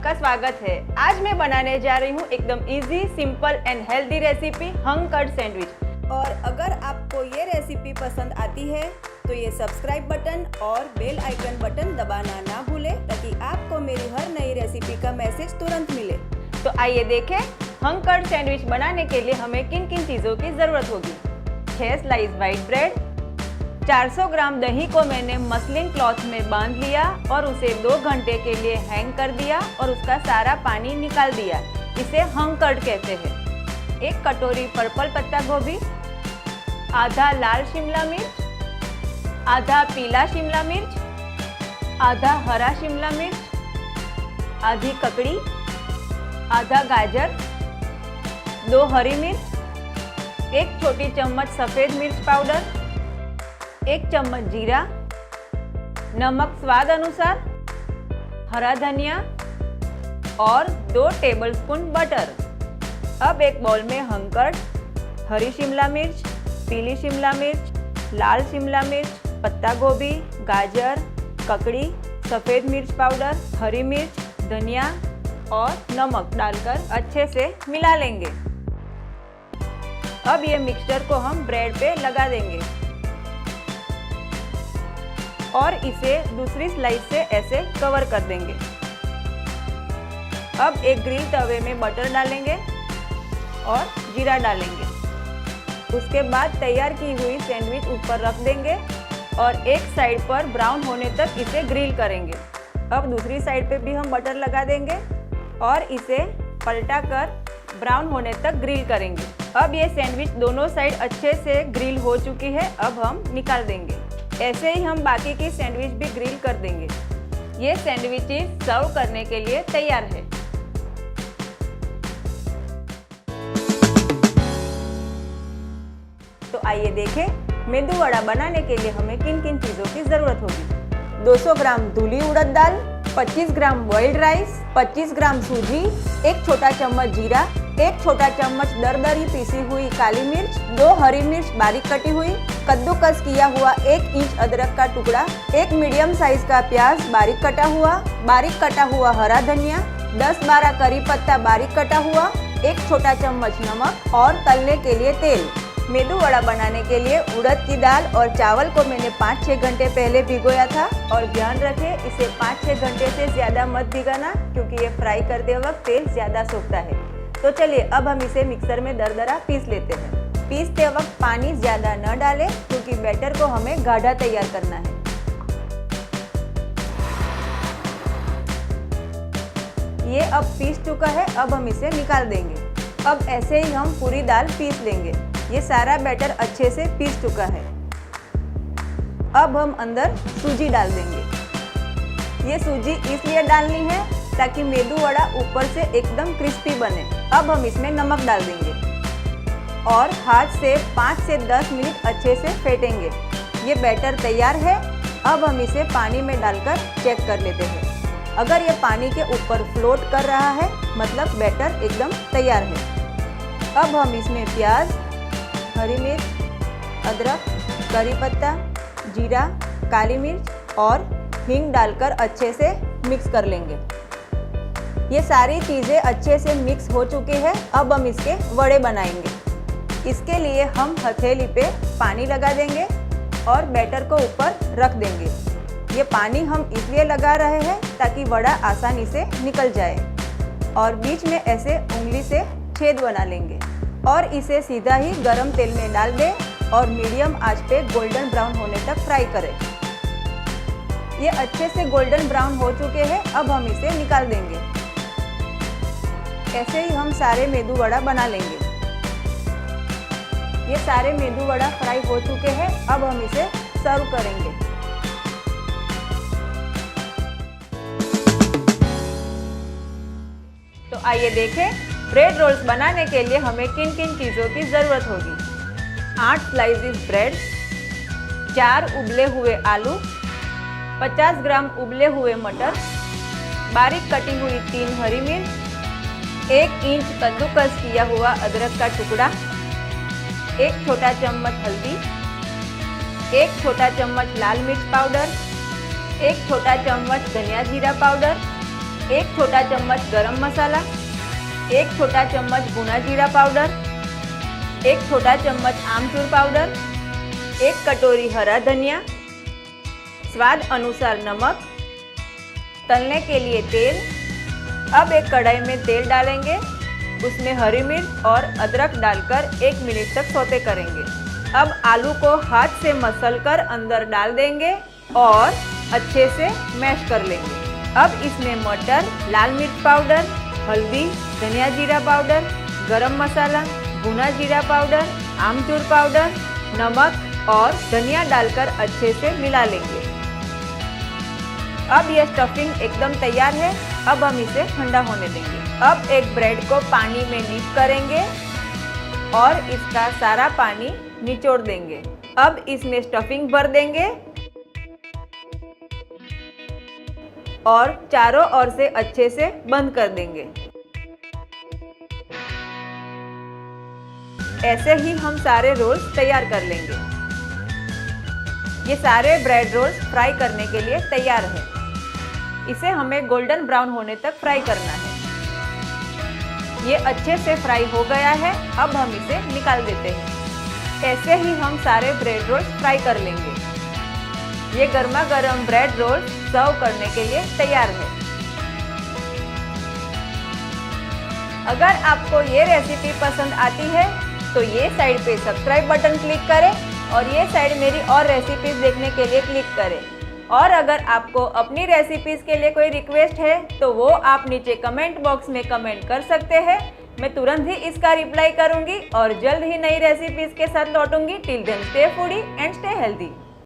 आपका स्वागत है। आज मैं बनाने जा रही हूँ एकदम easy, simple and healthy recipe hung curd sandwich. और अगर आपको ये रेसिपी पसंद आती है तो ये सब्सक्राइब बटन और बेल आइकन बटन दबाना ना भूले ताकि आपको मेरी हर नई रेसिपी का मैसेज तुरंत मिले। तो आइए देखें हंग कर्ड सैंडविच बनाने के लिए हमें किन किन चीज़ों की ज़रूरत होगी। 6 स्लाइस वाइट ब्रेड, 400 ग्राम दही को मैंने मसलिन क्लॉथ में बांध लिया और उसे 2 घंटे के लिए हैंग कर दिया और उसका सारा पानी निकाल दिया। इसे हंग कर्ड कहते हैं। 1 कटोरी पर्पल पत्ता गोभी, आधा लाल शिमला मिर्च, आधा पीला शिमला मिर्च, आधा हरा शिमला मिर्च, आधी ककड़ी, आधा गाजर, 2 हरी मिर्च, 1 छोटी चम्मच सफ़ेद मिर्च पाउडर, 1 चम्मच जीरा, नमक स्वाद अनुसार, हरा धनिया और 2 टेबलस्पून बटर। अब एक बाउल में हंग कर्ड, हरी शिमला मिर्च, पीली शिमला मिर्च, लाल शिमला मिर्च, पत्ता गोभी, गाजर, ककड़ी, सफ़ेद मिर्च पाउडर, हरी मिर्च, धनिया और नमक डालकर अच्छे से मिला लेंगे। अब ये मिक्सचर को हम ब्रेड पे लगा देंगे और इसे दूसरी स्लाइस से ऐसे कवर कर देंगे। अब एक ग्रिल तवे में बटर डालेंगे और जीरा डालेंगे। उसके बाद तैयार की हुई सैंडविच ऊपर रख देंगे और एक साइड पर ब्राउन होने तक इसे ग्रिल करेंगे। अब दूसरी साइड पे भी हम बटर लगा देंगे और इसे पलटा कर ब्राउन होने तक ग्रिल करेंगे। अब ये सैंडविच दोनों साइड अच्छे से ग्रिल हो चुकी है। अब हम निकाल देंगे। ऐसे ही हम बाकी की सैंडविच भी ग्रिल कर देंगे। ये सैंडविचेस सर्व करने के लिए तैयार है। तो आइए देखें मेदू वड़ा बनाने के लिए हमें किन किन चीज़ों की ज़रूरत होगी। 200 ग्राम धुली उड़द दाल, 25 ग्राम बॉइल्ड राइस, 25 ग्राम सूजी, 1 छोटा चम्मच जीरा, 1 छोटा चम्मच दरदरी पीसी हुई काली मिर्च, 2 हरी मिर्च बारीक कटी हुई, कद्दूकस किया हुआ 1 इंच अदरक का टुकड़ा, 1 मीडियम साइज का प्याज बारीक कटा हुआ हरा धनिया, 10-12 करी पत्ता बारीक कटा हुआ, 1 छोटा चम्मच नमक और तलने के लिए तेल। मेदू वड़ा बनाने के लिए उड़द की दाल और चावल को मैंने 5-6 घंटे पहले भिगोया था और ध्यान रखें इसे 5-6 घंटे से ज़्यादा मत भिगाना क्योंकि ये फ्राई करते वक्त तेल ज़्यादा सोखता है। तो चलिए अब हम इसे मिक्सर में दरदरा पीस लेते हैं। पीसते वक्त पानी ज़्यादा न डालें क्योंकि बैटर को हमें गाढ़ा तैयार करना है। ये अब पीस चुका है। अब हम इसे निकाल देंगे। अब ऐसे ही हम पूरी दाल पीस लेंगे। ये सारा बैटर अच्छे से पीस चुका है। अब हम अंदर सूजी डाल देंगे। ये सूजी इसलिए डालनी है ताकि मेदू वड़ा ऊपर से एकदम क्रिस्पी बने। अब हम इसमें नमक डाल देंगे और हाथ से 5 से 10 मिनट अच्छे से फेंटेंगे। ये बैटर तैयार है। अब हम इसे पानी में डालकर चेक कर लेते हैं। अगर ये पानी के ऊपर फ्लोट कर रहा है मतलब बैटर एकदम तैयार है। अब हम इसमें प्याज, हरी मिर्च, अदरक, करी पत्ता, जीरा, काली मिर्च और हींग डालकर अच्छे से मिक्स कर लेंगे। ये सारी चीज़ें अच्छे से मिक्स हो चुकी है। अब हम इसके वड़े बनाएंगे। इसके लिए हम हथेली पे पानी लगा देंगे और बैटर को ऊपर रख देंगे। ये पानी हम इसलिए लगा रहे हैं ताकि वड़ा आसानी से निकल जाए और बीच में ऐसे उंगली से छेद बना लेंगे और इसे सीधा ही गरम तेल में डाल दें और मीडियम आंच पे गोल्डन ब्राउन होने तक फ्राई करें। ये अच्छे से गोल्डन ब्राउन हो चुके हैं। अब हम इसे निकाल देंगे। ऐसे ही हम सारे मेदू वड़ा बना लेंगे। ये सारे मेदू वड़ा फ्राई हो चुके हैं। अब हम इसे सर्व करेंगे। तो आइए देखें ब्रेड रोल्स बनाने के लिए हमें किन किन चीज़ों की ज़रूरत होगी। 8 स्लाइसेस ब्रेड, 4 उबले हुए आलू, 50 ग्राम उबले हुए मटर, बारीक कटी हुई 3 हरी मिर्च, 1 इंच कद्दूकस किया हुआ अदरक का टुकड़ा, 1 छोटा चम्मच हल्दी, 1 छोटा चम्मच लाल मिर्च पाउडर, 1 छोटा चम्मच धनिया जीरा पाउडर, 1 छोटा चम्मच गरम मसाला, 1 छोटा चम्मच भुना जीरा पाउडर, 1 छोटा चम्मच आमचूर पाउडर, 1 कटोरी हरा धनिया, स्वाद अनुसार नमक, तलने के लिए तेल। अब एक कढ़ाई में तेल डालेंगे, उसमें हरी मिर्च और अदरक डालकर 1 मिनट तक सौते करेंगे। अब आलू को हाथ से मसलकर अंदर डाल देंगे और अच्छे से मैश कर लेंगे। अब इसमें मटर, लाल मिर्च पाउडर, हल्दी, धनिया जीरा पाउडर, गरम मसाला, भुना जीरा पाउडर, आमचूर पाउडर, नमक और धनिया डालकर अच्छे से मिला लेंगे। अब यह स्टफिंग एकदम तैयार है। अब हम इसे ठंडा होने देंगे। अब एक ब्रेड को पानी में डिप करेंगे और इसका सारा पानी निचोड़ देंगे। अब इसमें स्टफिंग भर देंगे और चारों ओर से अच्छे से बंद कर देंगे। ऐसे ही हम सारे रोल्स तैयार कर लेंगे। ये सारे ब्रेड रोल्स फ्राई करने के लिए तैयार है। इसे हमें गोल्डन ब्राउन होने तक फ्राई करना है। ये अच्छे से फ्राई हो गया है। अब हम इसे निकाल देते हैं। ऐसे ही हम सारे ब्रेड रोल्स फ्राई कर लेंगे। ये गर्मा गर्म ब्रेड रोल्स सर्व करने के लिए तैयार है। अगर आपको ये रेसिपी पसंद आती है तो ये साइड पे सब्सक्राइब बटन क्लिक करें और ये साइड मेरी और रेसिपीज देखने के लिए क्लिक करें। और अगर आपको अपनी रेसिपीज के लिए कोई रिक्वेस्ट है तो वो आप नीचे कमेंट बॉक्स में कमेंट कर सकते हैं। मैं तुरंत ही इसका रिप्लाई करूंगी और जल्द ही नई रेसिपीज के साथ लौटूंगी। Till then stay foodie and stay healthy.